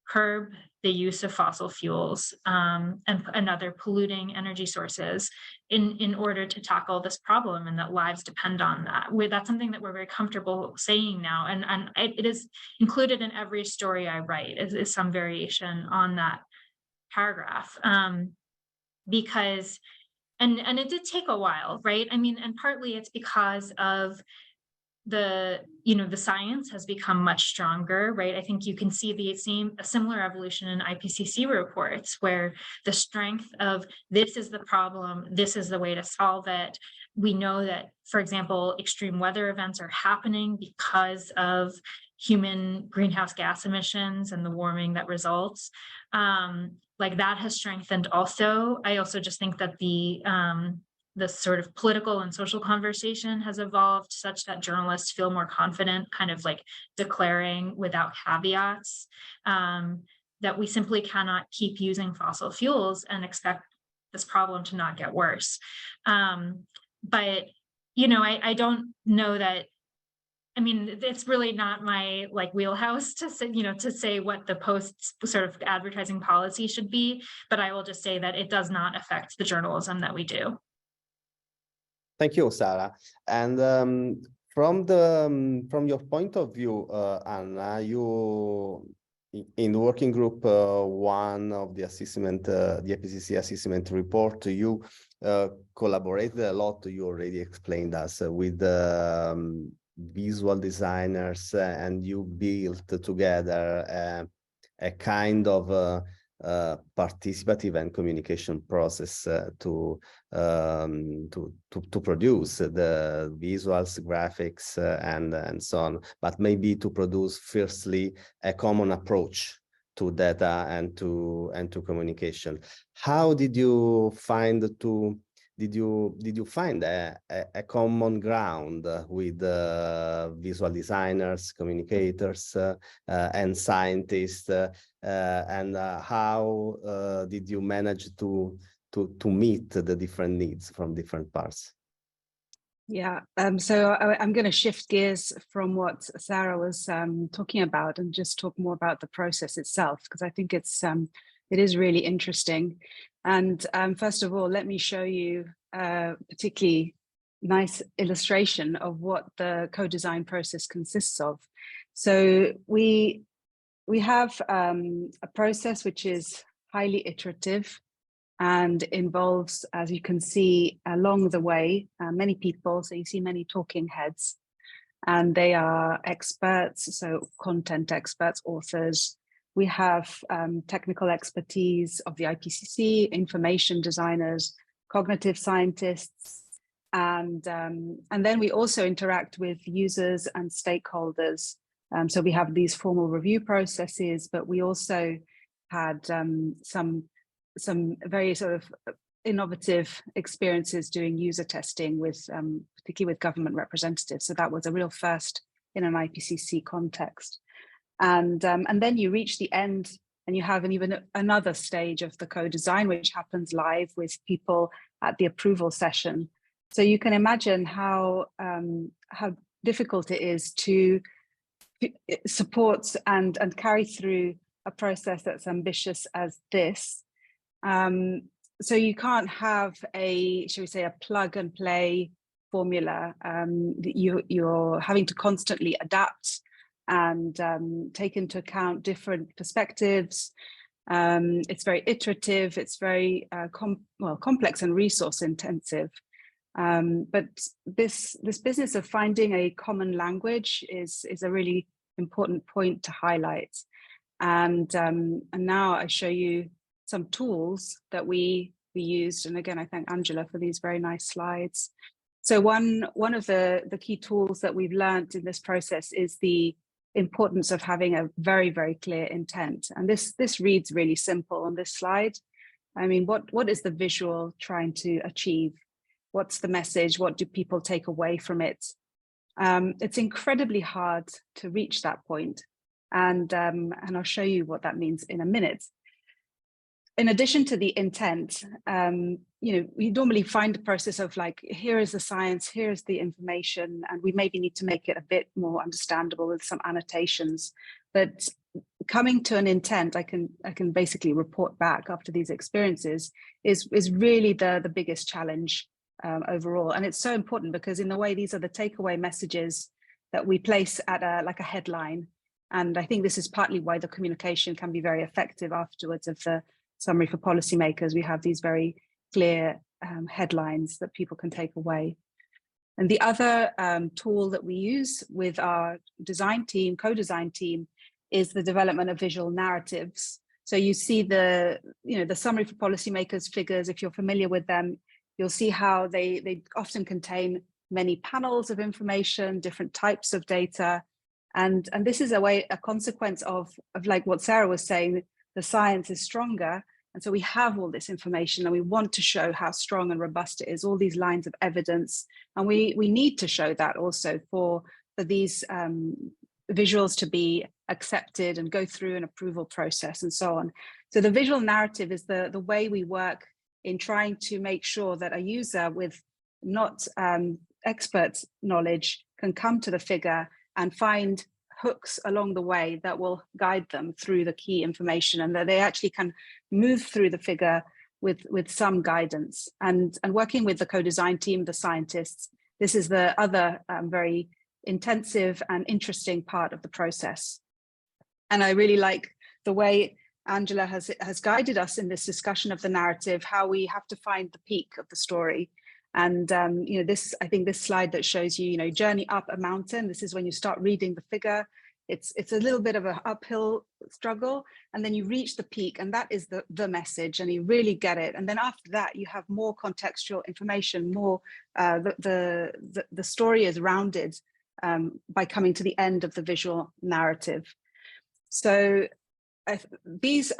Speaker 2: curb the use of fossil fuels and other polluting energy sources in order to tackle this problem, and that lives depend on that. That's something that we're very comfortable saying now, and it is included in every story I write, is some variation on that paragraph, because and it did take a while, right? And partly it's because of the science has become much stronger, right? I think you can see a similar evolution in IPCC reports, where the strength of this is the problem, this is the way to solve it. We know that, for example, extreme weather events are happening because of human greenhouse gas emissions and the warming that results. Like that has strengthened also. I also just think that the sort of political and social conversation has evolved such that journalists feel more confident kind of like declaring without caveats that we simply cannot keep using fossil fuels and expect this problem to not get worse. But, I don't know that, it's really not my wheelhouse to say what the Post's sort of advertising policy should be, but I will just say that it does not affect the journalism that we do.
Speaker 1: Thank you, Sarah. And from your point of view, Anna, you in the working group one of the assessment, the IPCC Assessment Report, you collaborated a lot. You already explained us with visual designers, and you built together a kind of participative and communication process to produce the visuals, graphics, and so on, but maybe to produce firstly a common approach to data and to communication. How did you find did you find a common ground with visual designers, communicators, and scientists, and how did you manage to meet the different needs from different parts?
Speaker 3: Yeah, so I'm going to shift gears from what Sarah was talking about and just talk more about the process itself, because I think it is really interesting. And first of all, let me show you a particularly nice illustration of what the co-design process consists of. So we we have a process which is highly iterative and involves, as you can see along the way, many people. So you see many talking heads, and they are experts, so content experts, authors. We have technical expertise of the IPCC, information designers, cognitive scientists, and then we also interact with users and stakeholders. So we have these formal review processes, but we also had some very sort of innovative experiences doing user testing with, particularly with government representatives. So that was a real first in an IPCC context. And then you reach the end and you have even another stage of the co-design, which happens live with people at the approval session. So you can imagine how difficult it is to support and carry through a process that's ambitious as this. So you can't have a, shall we say, a plug and play formula. You're having to constantly adapt and take into account different perspectives. It's very iterative, it's very complex and resource intensive. But this business of finding a common language is a really important point to highlight. And now I show you some tools that we used. And again, I thank Angela for these very nice slides. So one of the key tools that we've learned in this process is the importance of having a very, very clear intent. And this reads really simple on this slide. I mean, what is the visual trying to achieve? What's the message? What do people take away from it? It's incredibly hard to reach that point. And I'll show you what that means in a minute. In addition to the intent, we normally find the process of like, here is the science, here's the information, and we maybe need to make it a bit more understandable with some annotations. But coming to an intent, I can basically report back after these experiences is really the biggest challenge overall. And it's so important because in a way, these are the takeaway messages that we place at like a headline. And I think this is partly why the communication can be very effective afterwards of the summary for policymakers. We have these very clear headlines that people can take away. And the other tool that we use with our design team, co-design team, is the development of visual narratives. So you see the summary for policymakers figures. If you're familiar with them, you'll see how they often contain many panels of information, different types of data. And this is a consequence of like what Sarah was saying, the science is stronger. And so we have all this information and we want to show how strong and robust it is, all these lines of evidence. And we need to show that also for these visuals to be accepted and go through an approval process and so on. So the visual narrative is the way we work in trying to make sure that a user with not expert knowledge can come to the figure and find hooks along the way that will guide them through the key information, and that they actually can move through the figure with some guidance. And working with the co-design team, the scientists, this is the other very intensive and interesting part of the process. And I really like the way Angela has guided us in this discussion of the narrative, how we have to find the peak of the story. And I think this slide that shows you, journey up a mountain, this is when you start reading the figure. It's a little bit of an uphill struggle, and then you reach the peak, and that is the message, and you really get it. And then after that, you have more contextual information, more the story is rounded by coming to the end of the visual narrative. So I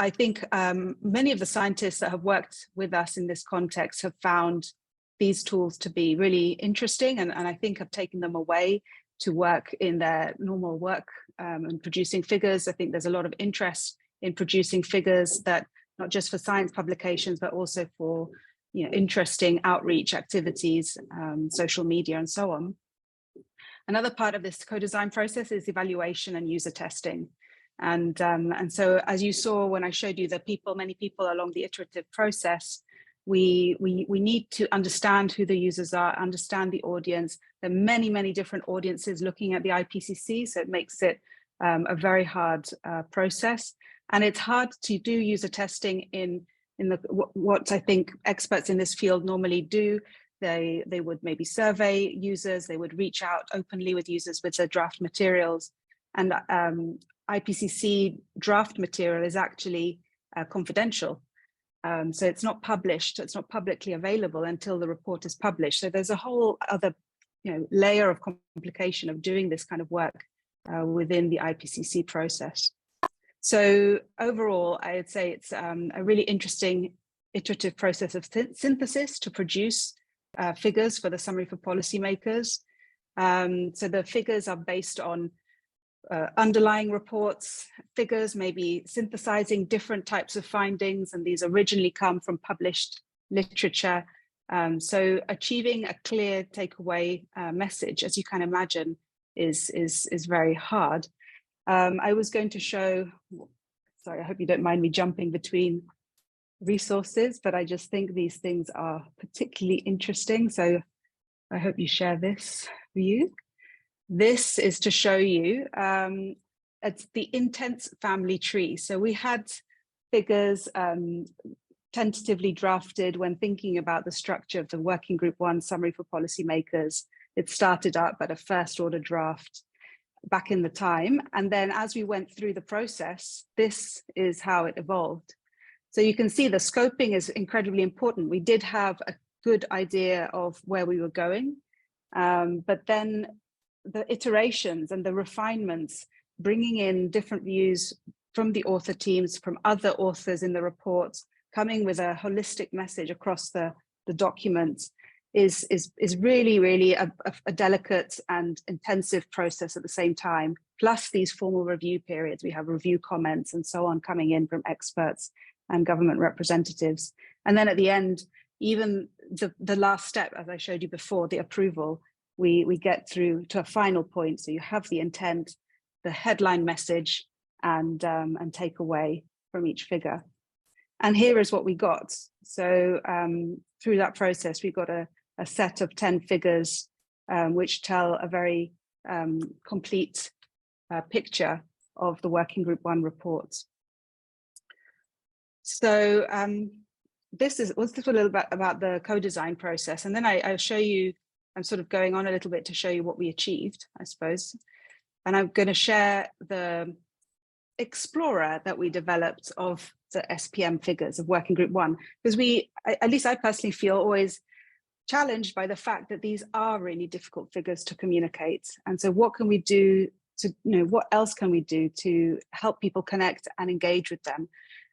Speaker 3: think many of the scientists that have worked with us in this context have found these tools to be really interesting, and I think have taken them away to work in their normal work and producing figures. I think there's a lot of interest in producing figures that not just for science publications, but also for interesting outreach activities, social media, and so on. Another part of this co-design process is evaluation and user testing. And so as you saw when I showed you many people along the iterative process, we need to understand who the users are, understand the audience. There are many, many different audiences looking at the IPCC, so it makes it a very hard process. And it's hard to do user testing in what I think experts in this field normally do. They would maybe survey users, they would reach out openly with users with their draft materials. And IPCC draft material is actually confidential. So it's not published, it's not publicly available until the report is published. So there's a whole other layer of complication of doing this kind of work within the IPCC process. So overall, I would say it's a really interesting iterative process of synthesis to produce figures for the summary for policymakers. So the figures are based on underlying reports, figures, maybe synthesizing different types of findings, and these originally come from published literature. So achieving a clear takeaway message, as you can imagine, is very hard. I was going to show, sorry, I hope you don't mind me jumping between resources, but I just think these things are particularly interesting. So I hope you share this view. This is to show you, it's the intense family tree. So we had figures tentatively drafted when thinking about the structure of the Working Group 1 Summary for Policymakers. It started up at a first order draft back in the time. And then as we went through the process, this is how it evolved. So you can see the scoping is incredibly important. We did have a good idea of where we were going, but then the iterations and the refinements, bringing in different views from the author teams, from other authors in the reports, coming with a holistic message across the document is really a delicate and intensive process at the same time. Plus these formal review periods, we have review comments and so on coming in from experts and government representatives. And then at the end, even the last step, as I showed you before, the approval, we get through to a final point. So you have the intent, the headline message, and takeaway from each figure. And here is what we got. So through that process, we got a set of 10 figures, which tell a very complete picture of the Working Group 1 report. So this was a little bit about the co-design process. And then I'll show you, I'm sort of going on a little bit to show you what we achieved, I suppose. And I'm going to share the explorer that we developed of the SPM figures of Working Group 1, because at least I personally feel always challenged by the fact that these are really difficult figures to communicate. And so what can we do to, what else can we do to help people connect and engage with them?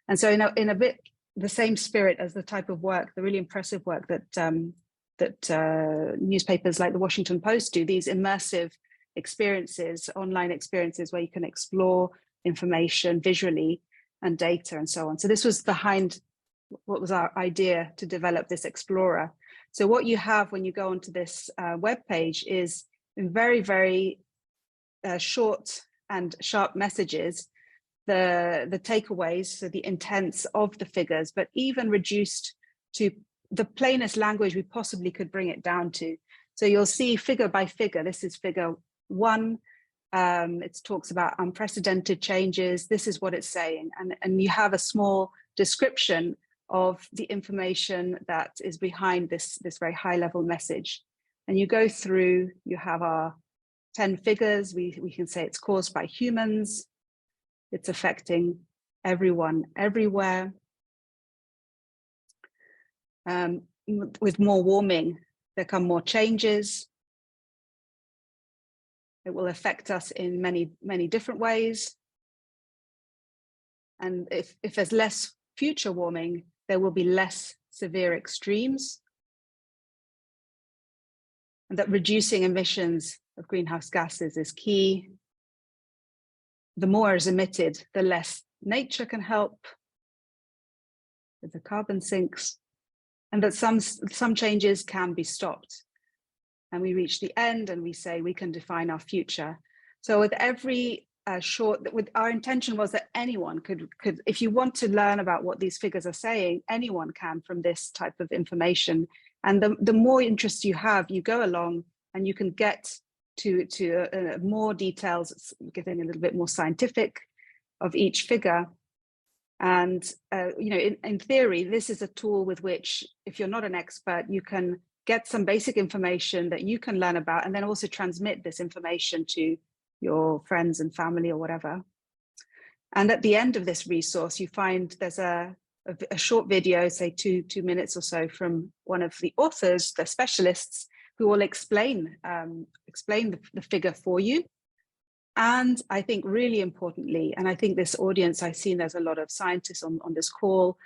Speaker 3: And so in a bit the same spirit as the type of work, the really impressive work that newspapers like the Washington Post do, these immersive experiences, online experiences where you can explore information visually and data and so on. So this was behind what was our idea to develop this explorer. So what you have when you go onto this web page is in very, very short and sharp messages, the takeaways, so the intents of the figures, but even reduced to the plainest language we possibly could bring it down to. So you'll see figure by figure. This is figure 1. It talks about unprecedented changes. This is what it's saying. And you have a small description of the information that is behind this very high level message. And you go through, you have our 10 figures. We can say it's caused by humans. It's affecting everyone, everywhere. With more warming, there come more changes. It will affect us in many, many different ways. And if there's less future warming, there will be less severe extremes. And that reducing emissions of greenhouse gases is key. The more is emitted, the less nature can help with the carbon sinks, and that some changes can be stopped. And we reach the end and we say we can define our future. So with every our intention was that anyone could, if you want to learn about what these figures are saying, anyone can from this type of information. And the more interest you have, you go along and you can get to more details, giving a little bit more scientific of each figure. And you know, in theory, this is a tool with which, if you're not an expert, you can get some basic information that you can learn about, and then also transmit this information to your friends and family or whatever. And at the end of this resource, you find there's a short video, say 2 minutes or so, from one of the authors, the specialists, who will explain the figure for you. And I think really importantly, and I think this audience, I've seen there's a lot of scientists on this call,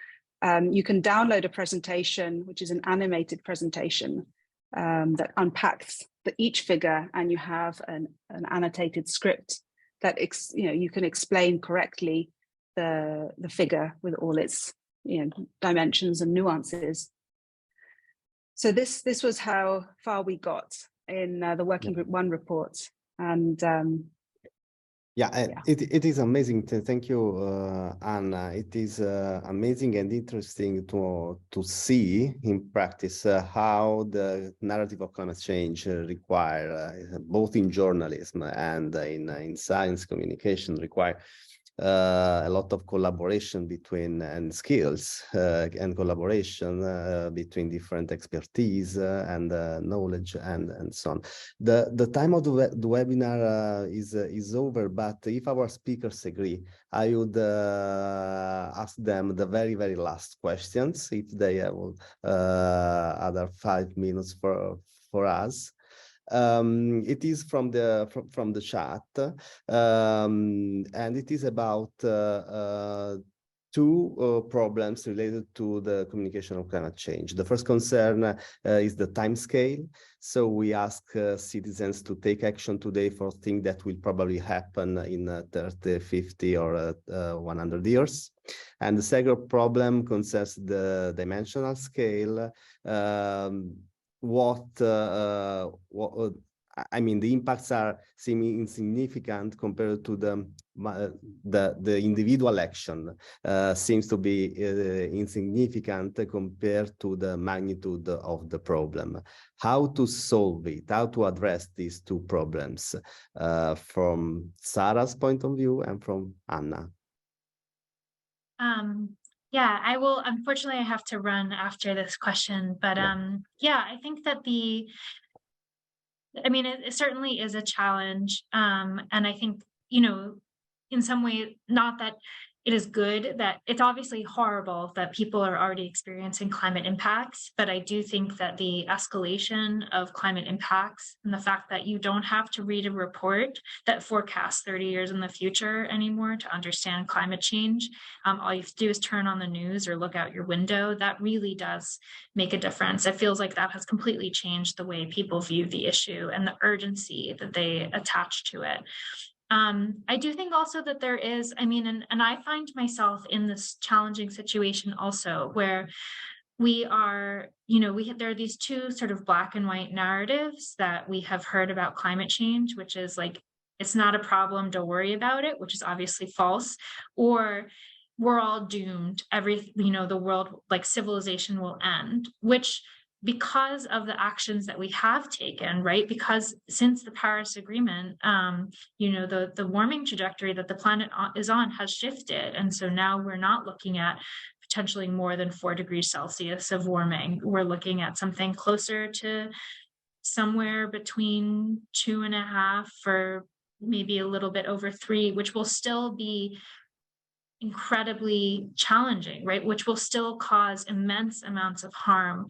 Speaker 3: you can download a presentation, which is an animated presentation that unpacks each figure, and you have an annotated script that you can explain correctly the figure with all its dimensions and nuances. So this was how far we got in the Working Group 1 report. And
Speaker 1: it is amazing. Thank you, Anna. It is amazing and interesting to see in practice how the narrative of climate change require, both in journalism and in science communication, require a lot of collaboration between and skills and collaboration between different expertise and knowledge and so on. The time of the webinar is over, but if our speakers agree, I would ask them the very last questions if they have other 5 minutes for us. It is from the chat, and it is about 2 problems related to the communication of climate change. The first concern is the time scale. So we ask citizens to take action today for things that will probably happen in 30, 50, or 100 years. And the second problem concerns the dimensional scale. I mean, the impacts are seeming insignificant compared to the individual action. Seems to be insignificant compared to the magnitude of the problem. How to solve it? How to address these 2 problems from Sarah's point of view and from Anna?
Speaker 2: Yeah, I will. Unfortunately, I have to run after this question, but yeah, I think that it certainly is a challenge. And I think, in some way, not that it is good, that it's obviously horrible that people are already experiencing climate impacts, but I do think that the escalation of climate impacts and the fact that you don't have to read a report that forecasts 30 years in the future anymore to understand climate change. All you have to do is turn on the news or look out your window. That really does make a difference. It feels like that has completely changed the way people view the issue and the urgency that they attach to it. I do think also that there is, and I find myself in this challenging situation also, where we are, there are these 2 sort of black and white narratives that we have heard about climate change, which is like, it's not a problem, don't worry about it, which is obviously false, or we're all doomed, the world, like civilization will end, which, because of the actions that we have taken, right? Because since the Paris Agreement, the warming trajectory that the planet is on has shifted. And so now we're not looking at potentially more than 4 degrees Celsius of warming. We're looking at something closer to somewhere between 2.5 or maybe a little bit over 3, which will still be incredibly challenging, right? Which will still cause immense amounts of harm.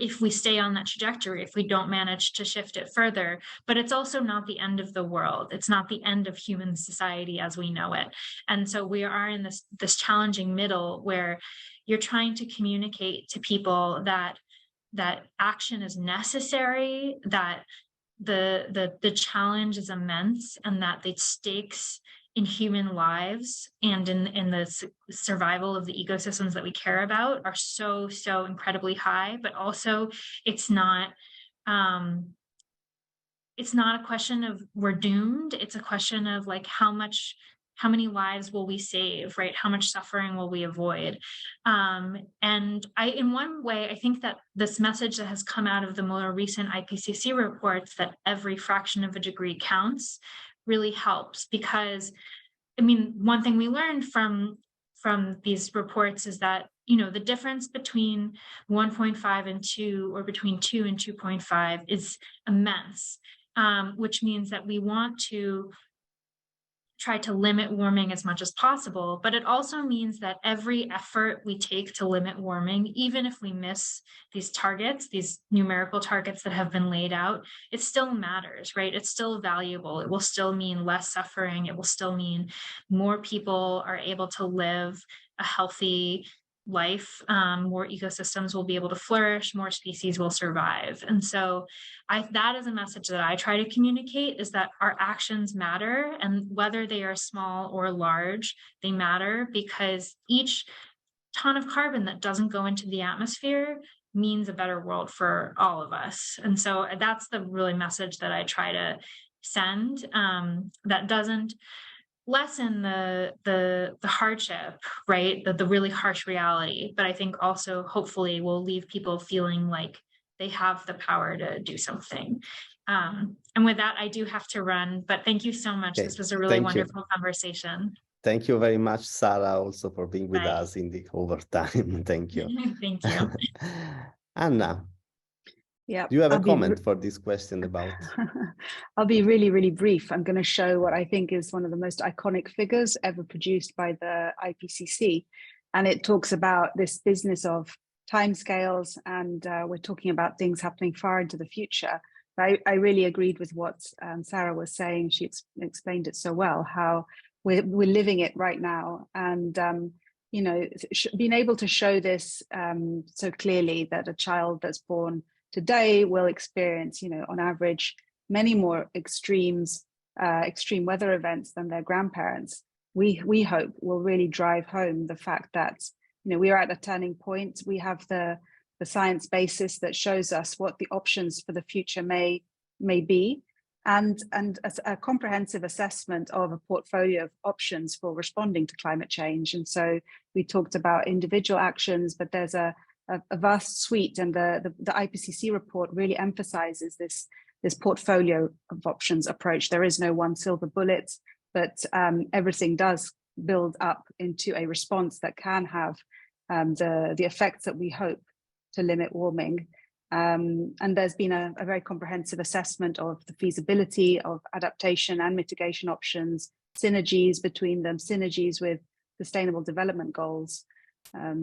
Speaker 2: If we stay on that trajectory, if we don't manage to shift it further. But it's also not the end of the world. It's not the end of human society as we know it. And so we are in this challenging middle where you're trying to communicate to people that action is necessary, that the challenge is immense, and that the stakes in human lives and in the survival of the ecosystems that we care about are so incredibly high. But also, it's not a question of we're doomed. It's a question of like how much how many lives will we save, right? How much suffering will we avoid? And in one way, I think that this message that has come out of the more recent IPCC reports, that every fraction of a degree counts, really helps, because I mean, one thing we learned from these reports is that, you know, the difference between 1.5 and 2, or between 2 and 2.5, is immense, which means that we want to try to limit warming as much as possible. But it also means that every effort we take to limit warming, even if we miss these targets, these numerical targets that have been laid out, it still matters, right? It's still valuable. It will still mean less suffering. It will still mean more people are able to live a healthy life, more ecosystems will be able to flourish, more species will survive. And so that is a message that I try to communicate, is that our actions matter, and whether they are small or large, they matter, because each ton of carbon that doesn't go into the atmosphere means a better world for all of us. And so that's the really message that I try to send, that doesn't lessen the hardship, right? The really harsh reality, but I think also hopefully will leave people feeling like they have the power to do something. And with that, I do have to run, but thank you so much.
Speaker 1: Okay.
Speaker 2: This was a really wonderful conversation.
Speaker 1: Thank you very much, Sarah, also for being with
Speaker 2: Bye.
Speaker 1: us in the overtime. Thank you.
Speaker 2: Thank you.
Speaker 1: Anna,
Speaker 3: yeah,
Speaker 1: do you have a comment for this question about?
Speaker 3: I'll be really, really brief. I'm going to show what I think is one of the most iconic figures ever produced by the IPCC. And it talks about this business of timescales, and we're talking about things happening far into the future. I really agreed with what Sarah was saying. She explained it so well, how we're living it right now. And, you know, being able to show this so clearly, that a child that's born today will experience, you know, on average, many more extreme weather events than their grandparents. We hope will really drive home the fact that, you know, we are at a turning point. We have the science basis that shows us what the options for the future may be, and a comprehensive assessment of a portfolio of options for responding to climate change. And so we talked about individual actions, but there's a vast suite, and the IPCC report really emphasizes this portfolio of options approach. There is no one silver bullet, but everything does build up into a response that can have the effects that we hope to limit warming. And there's been a very comprehensive assessment of the feasibility of adaptation and mitigation options, synergies between them, synergies with sustainable development goals.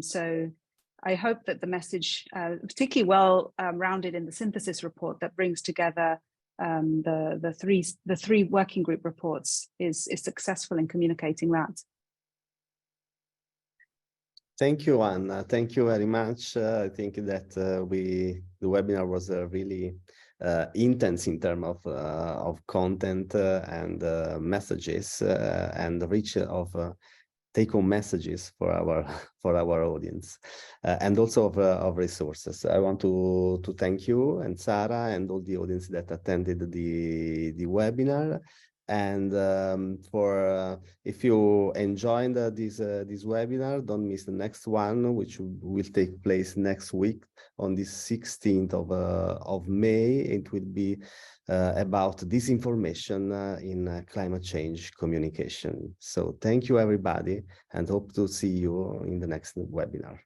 Speaker 3: So I hope that the message, particularly well rounded in the synthesis report that brings together the three working group reports, is successful in communicating that.
Speaker 1: Thank you, Anna. Thank you very much. I think that the webinar was really intense in terms of content and messages, and rich of take-home messages for our audience, and also of resources. I want to thank you and Sarah and all the audience that attended the webinar. And if you enjoyed this webinar, don't miss the next one, which will take place next week on the 16th of May. It will be about disinformation in climate change communication. So thank you, everybody, and hope to see you in the next webinar.